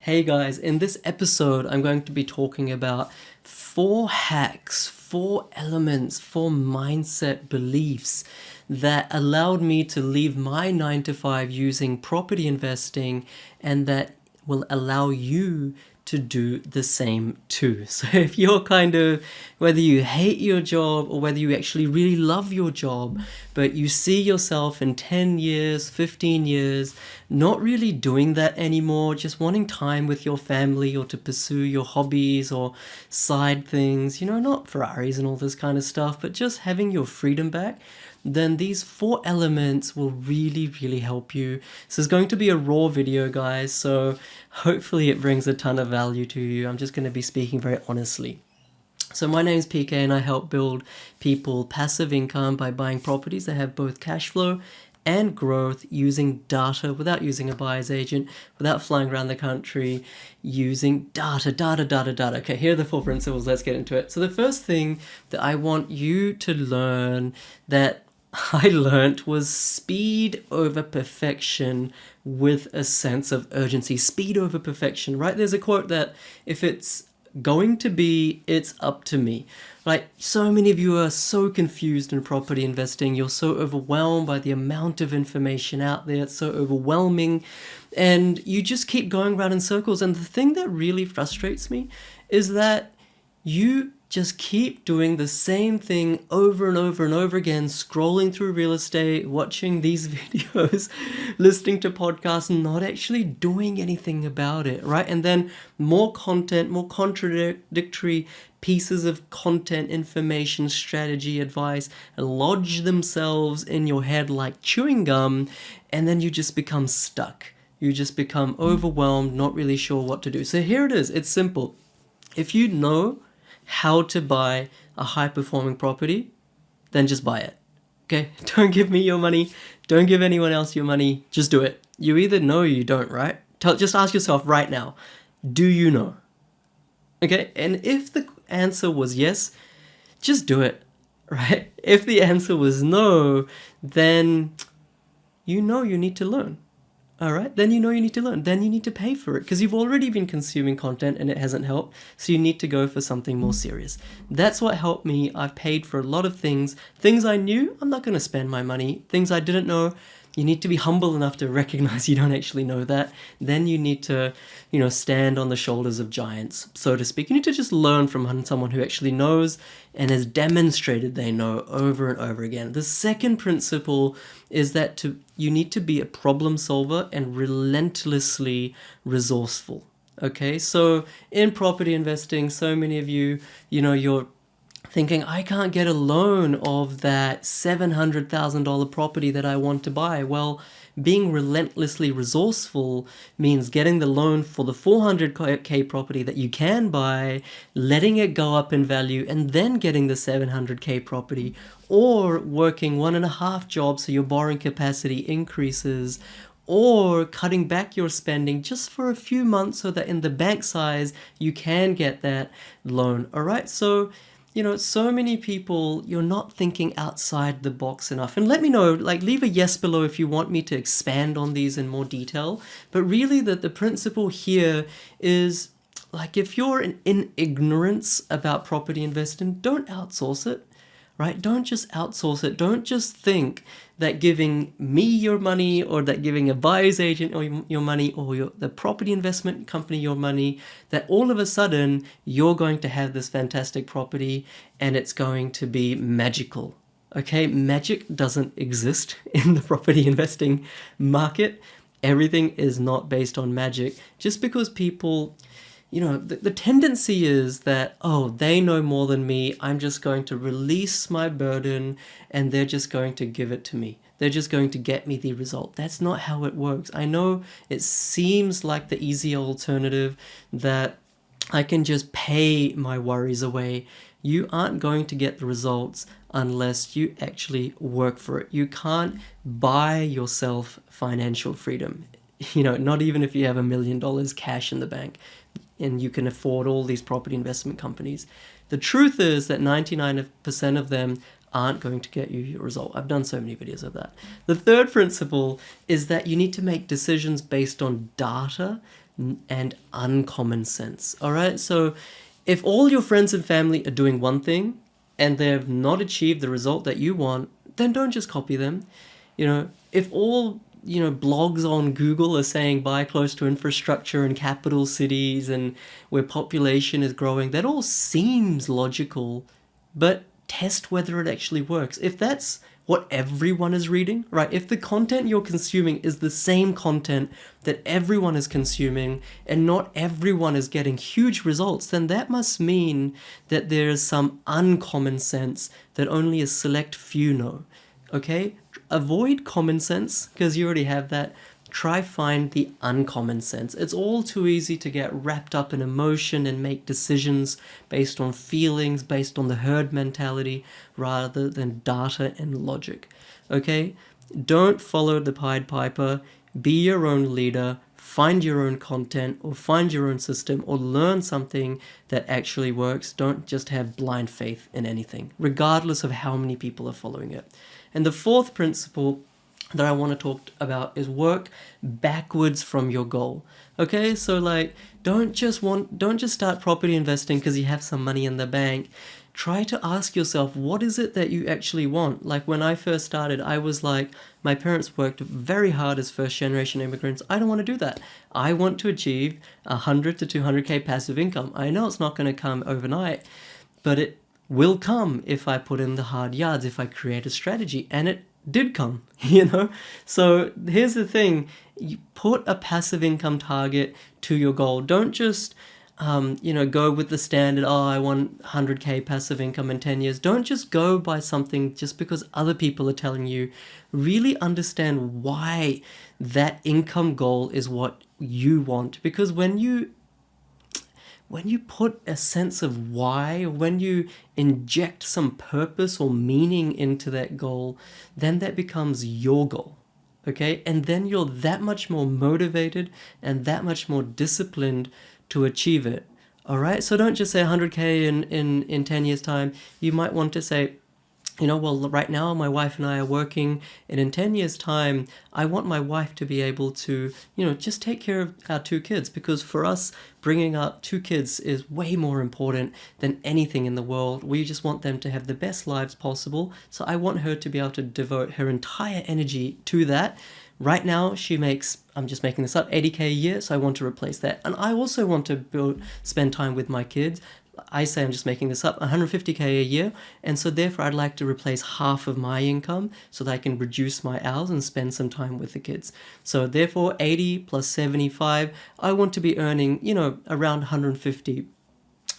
Hey guys, in this episode, I'm going to be talking about 4 hacks, 4 elements, 4 mindset beliefs that allowed me to leave my 9 to 5 using property investing, and that will allow you to do the same too. So if you're whether you hate your job or whether you actually really love your job, but you see yourself in 10 years, 15 years, not really doing that anymore, just wanting time with your family or to pursue your hobbies or side things, not Ferraris and all this kind of stuff, but just having your freedom back, then these 4 elements will really help you. This is going to be a raw video, guys, so hopefully it brings a ton of value to you. I'm just going to be speaking very honestly. So my name is PK and I help build people passive income by buying properties that have both cash flow and growth using data, without using a buyer's agent, without flying around the country, using data. Okay, here are the 4 principles. Let's get into it. So the first thing that I want you to learn, that I learned, was speed over perfection with a sense of urgency. Speed over perfection, right? There's a quote that if it's going to be, it's up to me. Like, so many of you are so confused in property investing. You're so overwhelmed by the amount of information out there. It's so overwhelming. And you just keep going around in circles. And the thing that really frustrates me is that you just keep doing the same thing over and over again, scrolling through real estate, watching these videos, listening to podcasts, and not actually doing anything about it, right? And then more content, more contradictory pieces of content, information, strategy, advice lodge themselves in your head like chewing gum, and then you just become stuck. You just become overwhelmed, not really sure what to do. So here it is. It's simple. If you know how to buy a high-performing property, then just buy it. Okay? Don't give me your money. Don't give anyone else your money. Just do it. You either know or you don't, right? Just ask yourself right now, do you know? Okay? And if the answer was yes, just do it, right? If the answer was no, then you need to learn. All right, then you need to learn. Then you need to pay for it because you've already been consuming content and it hasn't helped. So you need to go for something more serious. That's what helped me. I've paid for a lot of things. Things I knew, I'm not going to spend my money. Things I didn't know, you need to be humble enough to recognize you don't actually know that. Then you need to, stand on the shoulders of giants, so to speak. You need to just learn from someone who actually knows and has demonstrated they know over and over again. The second principle is that you need to be a problem solver and relentlessly resourceful. Okay, so in property investing, so many of you, you're thinking, I can't get a loan of that $700,000 property that I want to buy. Well, being relentlessly resourceful means getting the loan for the 400K property that you can buy, letting it go up in value, and then getting the 700K property, or working 1.5 jobs so your borrowing capacity increases, or cutting back your spending just for a few months so that in the bank size you can get that loan. All right, so so many people, you're not thinking outside the box enough. And let me know, leave a yes below if you want me to expand on these in more detail. But really the principle here is, if you're in ignorance about property investing, don't outsource it, right? Don't just outsource it. Don't just think that giving me your money, or that giving a buyer's agent or your money, or the property investment company your money, that all of a sudden you're going to have this fantastic property and it's going to be magical. Okay, magic doesn't exist in the property investing market. Everything is not based on magic. Just because people, the tendency is that, they know more than me, I'm just going to release my burden and they're just going to give it to me. They're just going to get me the result. That's not how it works. I know it seems like the easy alternative, that I can just pay my worries away. You aren't going to get the results unless you actually work for it. You can't buy yourself financial freedom. Not even if you have $1 million cash in the bank and you can afford all these property investment companies. The truth is that 99% of them aren't going to get you your result. I've done so many videos of that. The third principle is that you need to make decisions based on data, and uncommon sense. All right. So if all your friends and family are doing one thing and they've not achieved the result that you want, then don't just copy them. If all blogs on Google are saying buy close to infrastructure in capital cities and where population is growing, that all seems logical, but test whether it actually works. If that's what everyone is reading, right? If the content you're consuming is the same content that everyone is consuming and not everyone is getting huge results, then that must mean that there's some uncommon sense that only a select few know. Okay? Avoid common sense because you already have that. Try find the uncommon sense. It's all too easy to get wrapped up in emotion and make decisions based on feelings, based on the herd mentality, rather than data and logic. Okay? Don't follow the Pied Piper. Be your own leader. Find your own content or find your own system or learn something that actually works. Don't just have blind faith in anything, regardless of how many people are following it. And the fourth principle that I want to talk about is work backwards from your goal. Okay, so don't just start property investing because you have some money in the bank. Try to ask yourself, what is it that you actually want? Like when I first started, I was like, my parents worked very hard as first generation immigrants. I don't want to do that. I want to achieve 100 to 200K passive income. I know it's not going to come overnight, but it will come if I put in the hard yards, if I create a strategy. And it did come, So here's the thing. You put a passive income target to your goal. Don't just, go with the standard, I want 100K passive income in 10 years. Don't just go by something just because other people are telling you. Really understand why that income goal is what you want. Because when you put a sense of why, when you inject some purpose or meaning into that goal, then that becomes your goal, okay? And then you're that much more motivated and that much more disciplined to achieve it, all right? So don't just say 100K in 10 years' time. You might want to say, right now my wife and I are working, and in 10 years' time, I want my wife to be able to, just take care of our 2 kids, because for us, bringing up 2 kids is way more important than anything in the world. We just want them to have the best lives possible. So I want her to be able to devote her entire energy to that. Right now, she makes, I'm just making this up, 80K a year, so I want to replace that. And I also want to spend time with my kids. I say, I'm just making this up, 150K a year, and so therefore I'd like to replace half of my income so that I can reduce my hours and spend some time with the kids. So therefore 80 plus 75, I want to be earning, around 150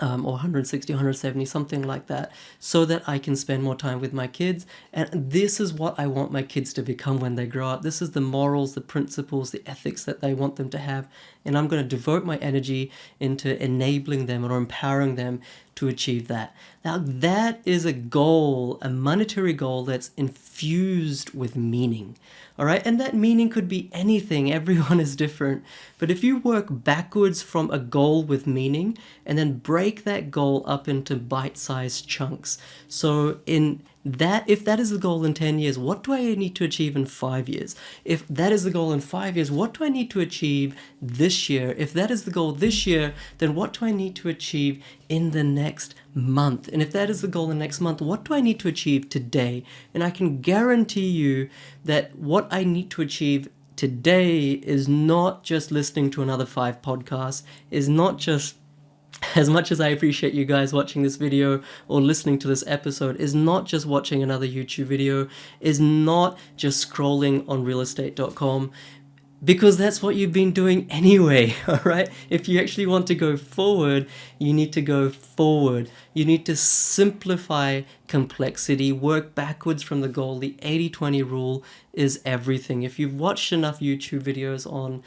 or 160, 170, something like that, so that I can spend more time with my kids. And this is what I want my kids to become when they grow up. This is the morals, the principles, the ethics that they want them to have. And I'm going to devote my energy into enabling them or empowering them to achieve that. Now, that is a goal, a monetary goal that's infused with meaning. All right, and that meaning could be anything. Everyone is different. But if you work backwards from a goal with meaning and then break that goal up into bite-sized chunks. So if that is the goal in 10 years, what do I need to achieve in 5 years? If that is the goal in 5 years, what do I need to achieve this year? If that is the goal this year, then what do I need to achieve in the next month? And if that is the goal in the next month, what do I need to achieve today? And I can guarantee you that what I need to achieve today is not just listening to another 5 podcasts, is not just, as much as I appreciate you guys watching this video or listening to this episode, is not just watching another YouTube video, is not just scrolling on realestate.com, because that's what you've been doing anyway, all right? If you actually want to go forward, you need to go forward. You need to simplify complexity, work backwards from the goal. The 80-20 rule is everything. If you've watched enough YouTube videos on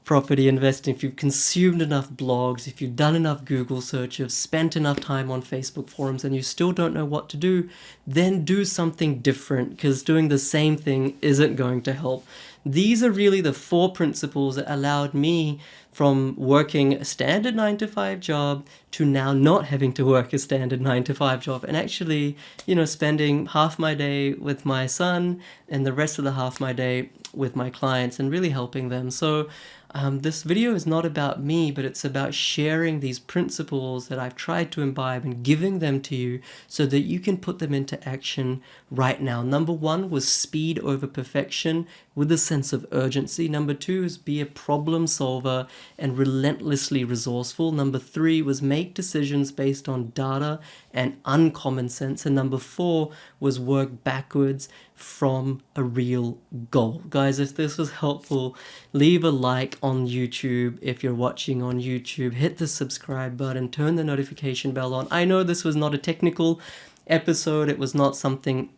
property investing, if you've consumed enough blogs, if you've done enough Google searches, spent enough time on Facebook forums, and you still don't know what to do, then do something different, because doing the same thing isn't going to help. These are really the 4 principles that allowed me from working a standard 9-to-5 job to now not having to work a standard 9-to-5 job, and actually, spending half my day with my son and the rest of the half my day with my clients and really helping them. So this video is not about me, but it's about sharing these principles that I've tried to imbibe and giving them to you so that you can put them into action right now. Number one was speed over perfection with a sense of urgency. Number two is be a problem solver and relentlessly resourceful. Number three was make decisions based on data and uncommon sense. And number four was work backwards from a real goal. Guys, if this was helpful, leave a like on YouTube. If you're watching on YouTube, hit the subscribe button, turn the notification bell on. I know this was not a technical episode. It was not something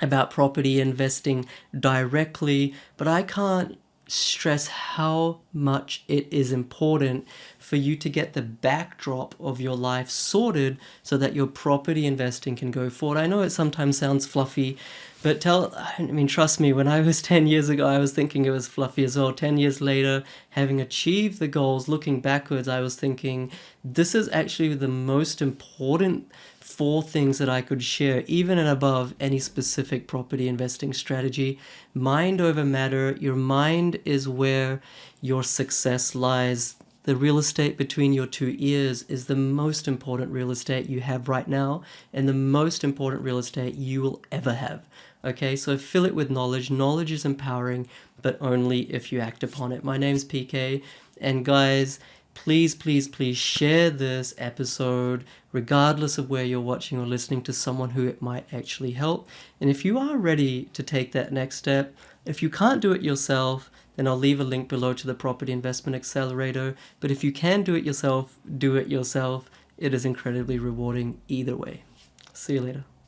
about property investing directly, but I can't stress how much it is important for you to get the backdrop of your life sorted so that your property investing can go forward. I know it sometimes sounds fluffy, but trust me, when I was 10 years ago, I was thinking it was fluffy as well. 10 years later, having achieved the goals, looking backwards, I was thinking this is actually the most important 4 things that I could share, even and above any specific property investing strategy. Mind over matter. Your mind is where your success lies. The real estate between your 2 ears is the most important real estate you have right now and the most important real estate you will ever have. Okay, so fill it with knowledge. Knowledge is empowering, but only if you act upon it. My name's PK, and guys, please share this episode, regardless of where you're watching or listening, to someone who it might actually help. And if you are ready to take that next step, if you can't do it yourself, then I'll leave a link below to the Property Investment Accelerator. But if you can do it yourself, do it yourself. It is incredibly rewarding either way. See you later.